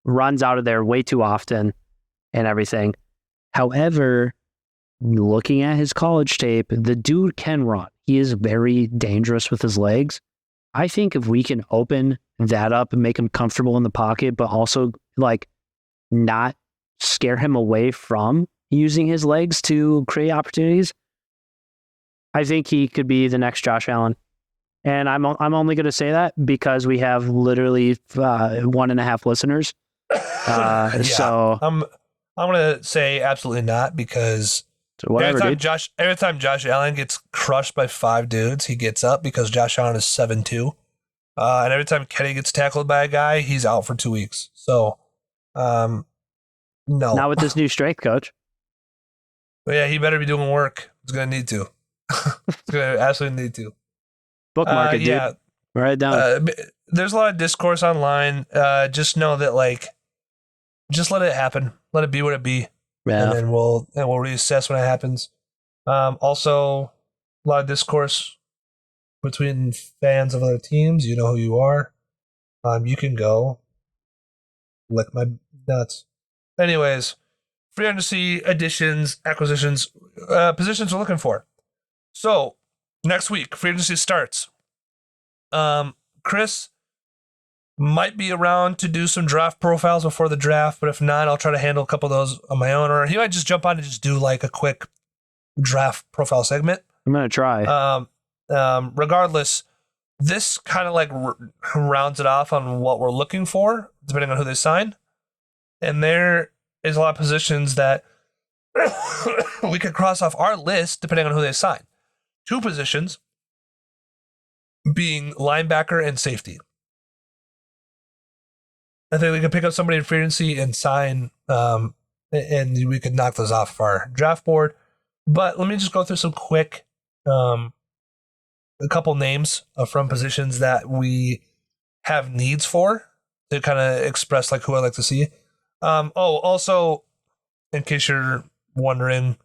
runs out of there way too often and everything. However, looking at his college tape, the dude can run. He is very dangerous with his legs. I think if we can open that up and make him comfortable in the pocket, but also like not scare him away from using his legs to create opportunities, I think he could be the next Josh Allen. And I'm only going to say that because we have literally 1.5 listeners. Yeah. So I'm going to say absolutely not, because whatever, every time Josh Allen gets crushed by 5 dudes, he gets up, because Josh Allen is 7'2". And every time Kenny gets tackled by a guy, he's out for 2 weeks. So, no. Not with this new strength coach. But yeah, he better be doing work. He's going to need to. He's going to absolutely need to. Bookmark it, dude. Yeah. Write it down. There's a lot of discourse online. Just know that, like, just let it happen. Let it be what it be. Yeah. And then we'll reassess when it happens. Also, a lot of discourse between fans of other teams. You know who you are. You can go lick my nuts. Anyways, free agency additions, acquisitions, positions we're looking for. So next week, free agency starts. Chris might be around to do some draft profiles before the draft, but if not, I'll try to handle a couple of those on my own, or he might just jump on and just do like a quick draft profile segment. I'm going to try. Regardless, this kind of like rounds it off on what we're looking for, depending on who they sign. And there is a lot of positions that we could cross off our list depending on who they sign. 2 positions being linebacker and safety. I think we could pick up somebody in free agency and sign, and we could knock those off our draft board. But let me just go through some quick, a couple names from positions that we have needs for, to kind of express like who I'd like to see. Also, in case you're wondering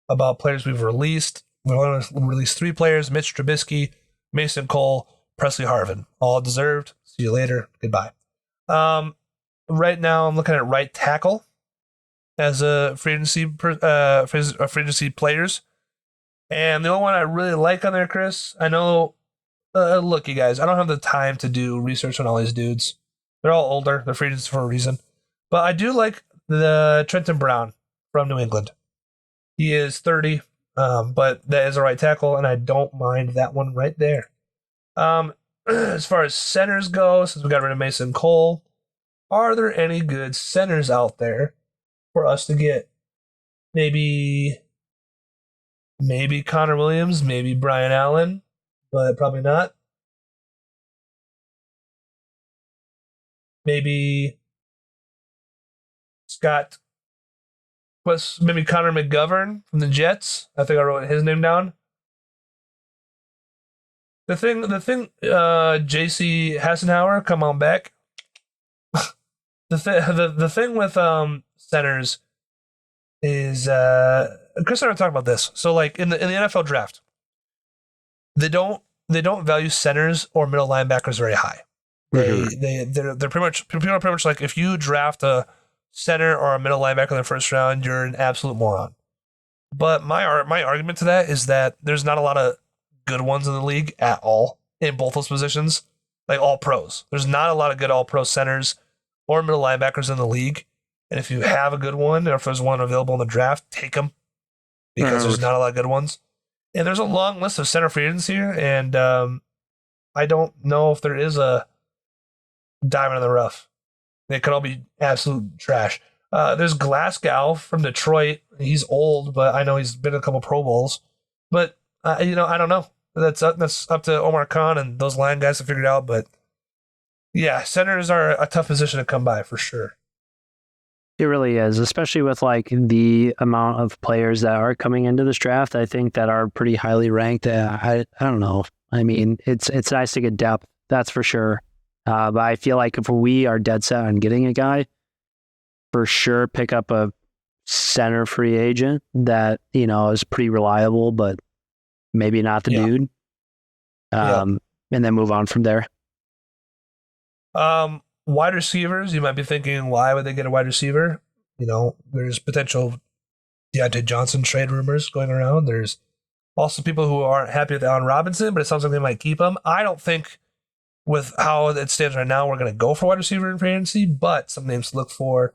about players we've released released 3 players: Mitch Trubisky, Mason Cole, Presley Harvin. All deserved. See you later. Goodbye. Right now, I'm looking at right tackle as a free agency players. And the only one I really like on there, Chris, I know, look, you guys, I don't have the time to do research on all these dudes. They're all older. They're free agents for a reason. But I do like the Trenton Brown from New England. He is 30, but that is a right tackle, and I don't mind that one right there. As far as centers go, since we got rid of Mason Cole, are there any good centers out there for us to get? Maybe Connor Williams, maybe Brian Allen, but probably not. Maybe Scott, maybe Connor McGovern from the Jets. I think I wrote his name down. The thing, J.C. Hassenauer, come on back. the thing with centers is Chris and I were talking about this. So like in the NFL draft, they don't value centers or middle linebackers very high. They're pretty much, people are pretty much like, if you draft a center or a middle linebacker in the first round, you're an absolute moron. But my argument to that is that there's not a lot of good ones in the league at all in both those positions, like all pros. There's not a lot of good all pro centers or middle linebackers in the league. And if you have a good one, or if there's one available in the draft, take them, because there's not a lot of good ones. And there's a long list of center free agents here, and I don't know if there is a diamond in the rough. They could all be absolute trash. There's Glasgow from Detroit. He's old, but I know he's been in a couple Pro Bowls. But I don't know. That's up to Omar Khan and those line guys to figure it out. But yeah, centers are a tough position to come by for sure. It really is, especially with like the amount of players that are coming into this draft. I think that are pretty highly ranked. I don't know. I mean, it's nice to get depth, that's for sure. But I feel like if we are dead set on getting a guy, for sure pick up a center free agent that, is pretty reliable, but maybe not the dude. And then move on from there. Wide receivers, you might be thinking, why would they get a wide receiver? There's potential Deontay Johnson trade rumors going around. There's also people who aren't happy with Allen Robinson, but it sounds like they might keep him. I don't think, with how it stands right now, we're going to go for wide receiver in free agency, but some names to look for.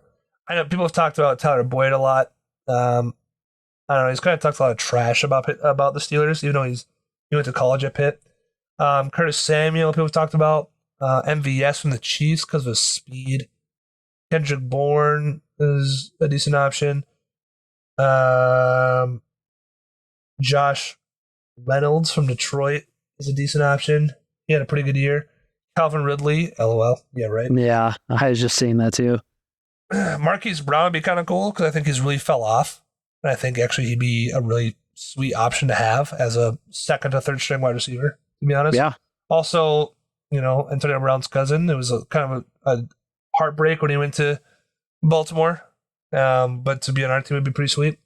I know people have talked about Tyler Boyd a lot. I don't know. He's kind of talked a lot of trash about the Steelers, even though he went to college at Pitt. Curtis Samuel, people have talked about. MVS from the Chiefs because of his speed. Kendrick Bourne is a decent option. Josh Reynolds from Detroit is a decent option. He had a pretty good year. Calvin Ridley, LOL. Yeah, right. Yeah, I was just seeing that too. Marquise Brown would be kind of cool because I think he's really fell off. And I think actually he'd be a really sweet option to have as a second or third string wide receiver, to be honest. Yeah. Also, Antonio Brown's cousin. It was a kind of a heartbreak when he went to Baltimore. But to be on our team would be pretty sweet.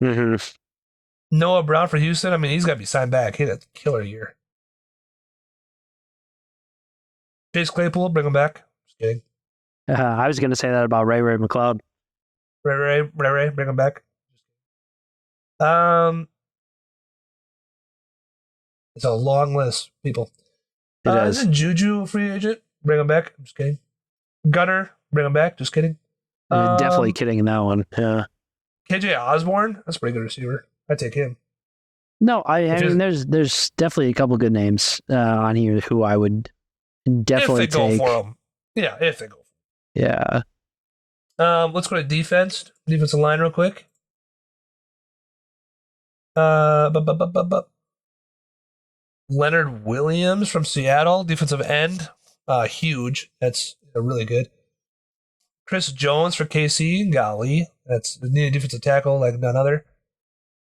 Mm-hmm. Noah Brown for Houston. I mean, he's got to be signed back. He had a killer year. Chase Claypool, bring him back. Just kidding. I was going to say that about Ray McLeod. Ray, bring him back. It's a long list, people. Isn't Juju a free agent? Bring him back. I'm just kidding. Gunner, bring him back. Just kidding. You're definitely kidding in that one. Yeah. KJ Osborne, that's a pretty good receiver. I'd take him. No, I mean, there's definitely a couple good names on here who I would definitely take. If they go for them. Yeah, if they go for them. Yeah. Let's go to defensive line real quick. Leonard Williams from Seattle, defensive end, huge. That's really good. Chris Jones for KC, golly, that's needed defensive tackle like none other.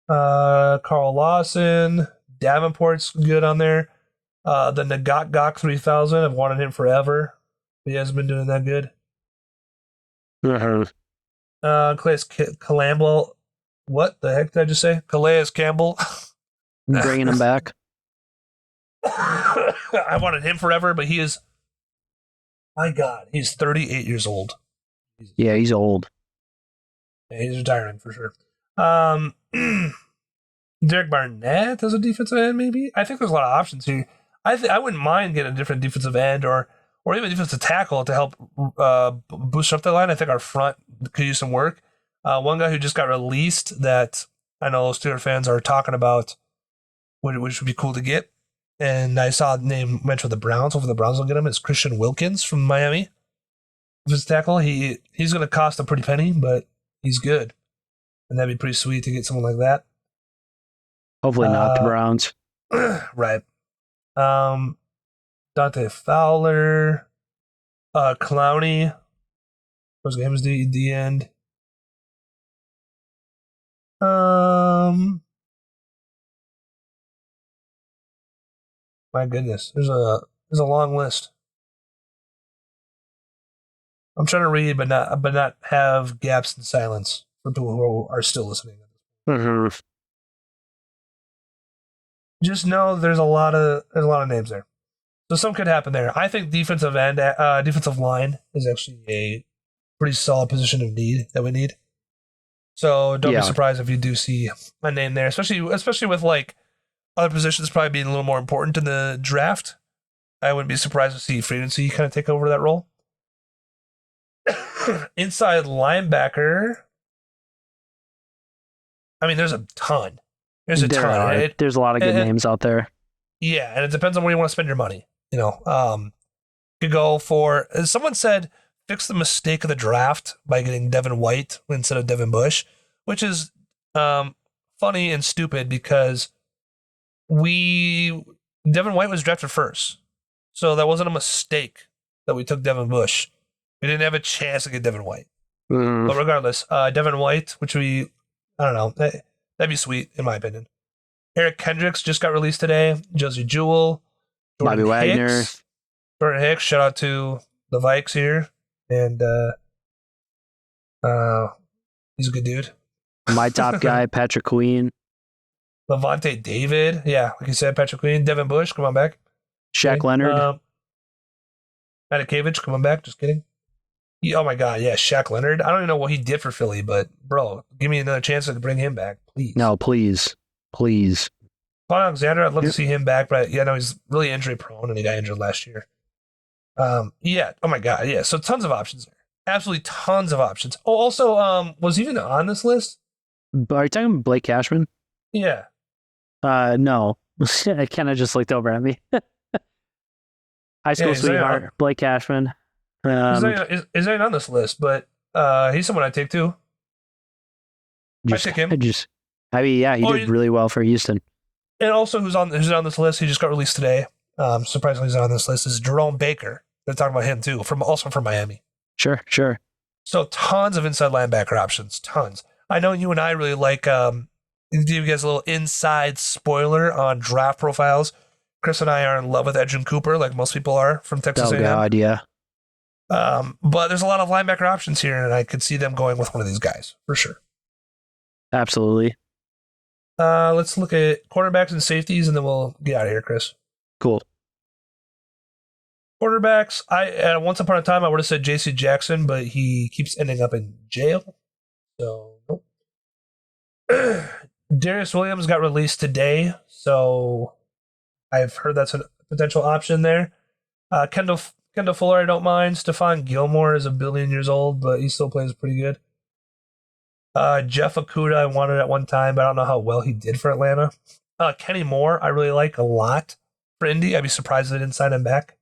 Carl Lawson, Davenport's good on there. The Nagok 3000, I've wanted him forever. He hasn't been doing that good. Calais Campbell, what the heck did I just say? Calais Campbell. Bringing him back. I wanted him forever, but he is, my God, he's 38 years old. Yeah, he's old. Yeah, he's retiring for sure. Derek Barnett as a defensive end, maybe. I think there's a lot of options here. I wouldn't mind getting a different defensive end or or even defensive tackle to help boost up the line. I think our front could use some work. One guy who just got released that I know Steelers fans are talking about, which would be cool to get, and I saw the name mentioned with the Browns. Hopefully the Browns will get him. It's Christian Wilkins from Miami. Defensive tackle. He's going to cost a pretty penny, but he's good, and that'd be pretty sweet to get someone like that. Hopefully not the Browns. Right. Dante Fowler, Clowney. Those games the end. My goodness, there's a long list. I'm trying to read, but not have gaps in silence for people who are still listening. Mm-hmm. Just know there's a lot of names there, so some could happen there. I think defensive line is actually a pretty solid position of need that we need. So don't be surprised if you do see a name there, especially with like other positions probably being a little more important in the draft. I wouldn't be surprised to see free agency kind of take over that role. Inside linebacker, I mean, there's a ton. There's a ton. There's a lot of good names out there. Yeah, and it depends on where you want to spend your money. You know, you could go for, as someone said, fix the mistake of the draft by getting Devin White instead of Devin Bush, which is funny and stupid because Devin White was drafted first. So that wasn't a mistake that we took Devin Bush. We didn't have a chance to get Devin White. But regardless, Devin White, which I don't know, that'd be sweet in my opinion. Eric Kendricks just got released today. Josie Jewell. Bobby Wagner. Jordan Hicks, shout out to the Vikes here. And he's a good dude. My top guy, Patrick Queen. Levante David. Yeah, like you said, Patrick Queen. Devin Bush, come on back. Shaq Leonard. Matakavich, come on back. Just kidding. Oh my God, yeah, Shaq Leonard. I don't even know what he did for Philly, but bro, give me another chance to bring him back, please. No, please. Paul Alexander, I'd love to see him back, but yeah, no, he's really injury prone and he got injured last year. Yeah, oh my God, yeah. So tons of options there. Absolutely tons of options. Oh, also, was he even on this list? Are you talking Blake Cashman? Yeah. No. I kind of just looked over at me. High school sweetheart, Blake Cashman. He's not on this list, but he's someone I take too. I take him. He did really well for Houston. And also, who's on this list? He just got released today. Surprisingly, he's on this list. Is Jerome Baker? They're talking about him too, from Miami. Sure. So tons of inside linebacker options. Tons. I know you and I really like. Give you guys a little inside spoiler on draft profiles. Chris and I are in love with Edgerrin Cooper, like most people are from Texas A&M. God, yeah. But there's a lot of linebacker options here, and I could see them going with one of these guys for sure. Absolutely. Let's look at quarterbacks and safeties, and then we'll get out of here, Chris. Cool. Quarterbacks, once upon a time, I would have said J.C. Jackson, but he keeps ending up in jail. So, nope. Darius Williams got released today, so I've heard that's a potential option there. Kendall Fuller, I don't mind. Stephon Gilmore is 1 billion years old, but he still plays pretty good. Jeff Okudah, I wanted at one time, but I don't know how well he did for Atlanta. Kenny Moore, I really like a lot for Indy. I'd be surprised if they didn't sign him back.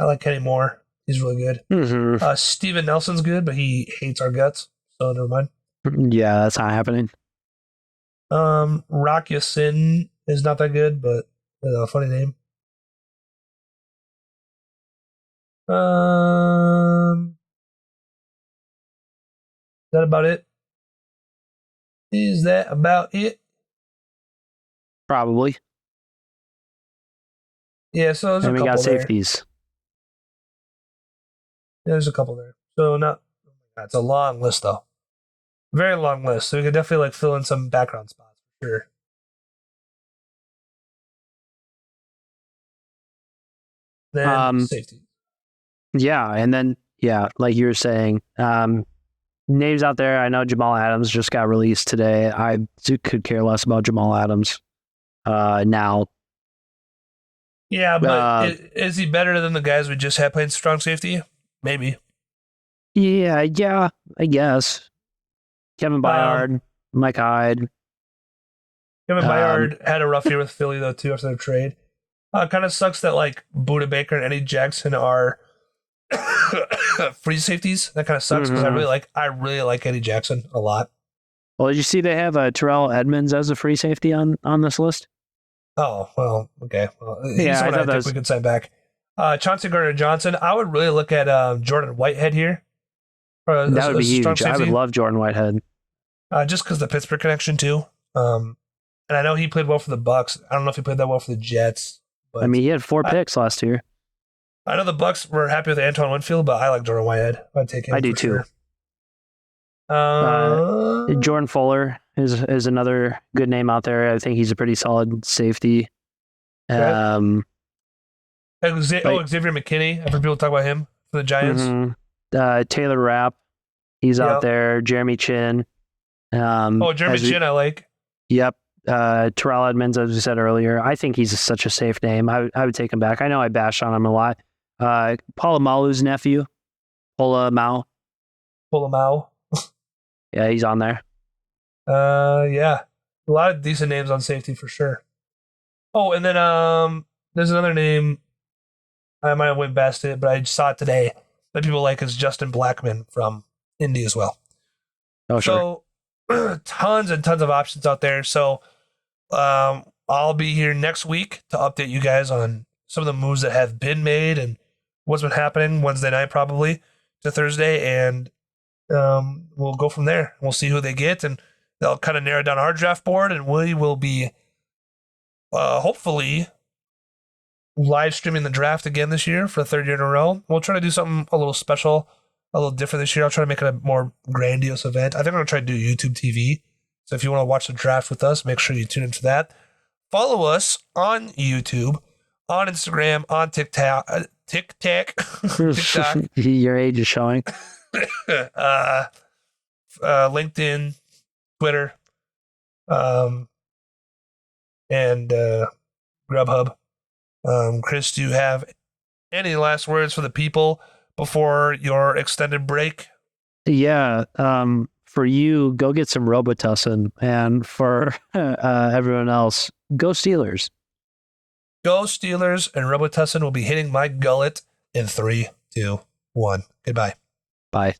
I like Kenny Moore. He's really good. Mm-hmm. Steven Nelson's good, but he hates our guts, so never mind. Yeah, that's not happening. Rock Ya-Sin is not that good, but a funny name. Is that about it? Is that about it? Probably. Yeah, so there's a couple we got there. safeties. Yeah, there's a couple there. So it's a long list though. Very long list. So we could definitely fill in some background spots for sure. Then safety. Yeah, and then like you were saying, names out there. I know Jamal Adams just got released today. I could care less about Jamal Adams now. Yeah, but Uh, is he better than the guys we just had playing strong safety? Maybe. yeah, I guess. Kevin Um, Byard, Mike Hyde. Kevin Um, Byard had a rough year with Philly though too after their trade. Kind of sucks that like Buda Baker and Eddie Jackson are free safeties. That kind of sucks because mhm. I really like Eddie Jackson a lot. Well, did you see they have Terrell Edmonds as a free safety on this list? Oh well, okay. Well, he's Yeah, I someone I thought that think we was could sign back. Chauncey Gardner Johnson. I would really look at Jordan Whitehead here that as would be a strong huge. I would safety, love Jordan Whitehead. just because the Pittsburgh connection too. And I know he played well for the Bucks. I don't know if he played that well for the Jets, I but mean, he had 4 I, picks last year. I know the Bucks were happy with Antoine Winfield, but I like Jordan Whitehead. I'd take I him do for too. sure. Uh, Uh, Jordan Fuller is another good name out there. I think he's a pretty solid safety. okay. Um, like, Xavier McKinney. I've heard people talk about him for the Giants. mhm. Taylor Rapp, he's out Yeah. there. Jeremy Chin. Jeremy Chin, I like. Yep. Terrell Edmonds, as we said earlier. I think he's such a safe name. I would take him back. I know I bashed on him a lot. Paula Malu's nephew, Paula Mao. Pull him out. Yeah, he's on there. Yeah. A lot of decent names on safety for sure. Oh, and then there's another name I might have went past it, but I saw it today that people like is Justin Blackman from Indy as well. Oh, sure. So tons and tons of options out there. So I'll be here next week to update you guys on some of the moves that have been made and what's been happening Wednesday night probably to Thursday, and we'll go from there. We'll see who they get, and they'll kind of narrow down our draft board, and we will be hopefully live streaming the draft again this year for the third year in a row. We'll try to do something a little special, a little different this year. I'll try to make it a more grandiose event. I think I'm going to try to do YouTube TV. So if you want to watch the draft with us, make sure you tune into that. Follow us on YouTube, on Instagram, on TikTok, TikTok, Your age is showing. LinkedIn, Twitter, and Grubhub. Chris, do you have any last words for the people before your extended break? Yeah. For you, go get some Robitussin, and for everyone else, go Steelers. Go Steelers, and Robitussin will be hitting my gullet in 3, 2, 1. Goodbye. Bye.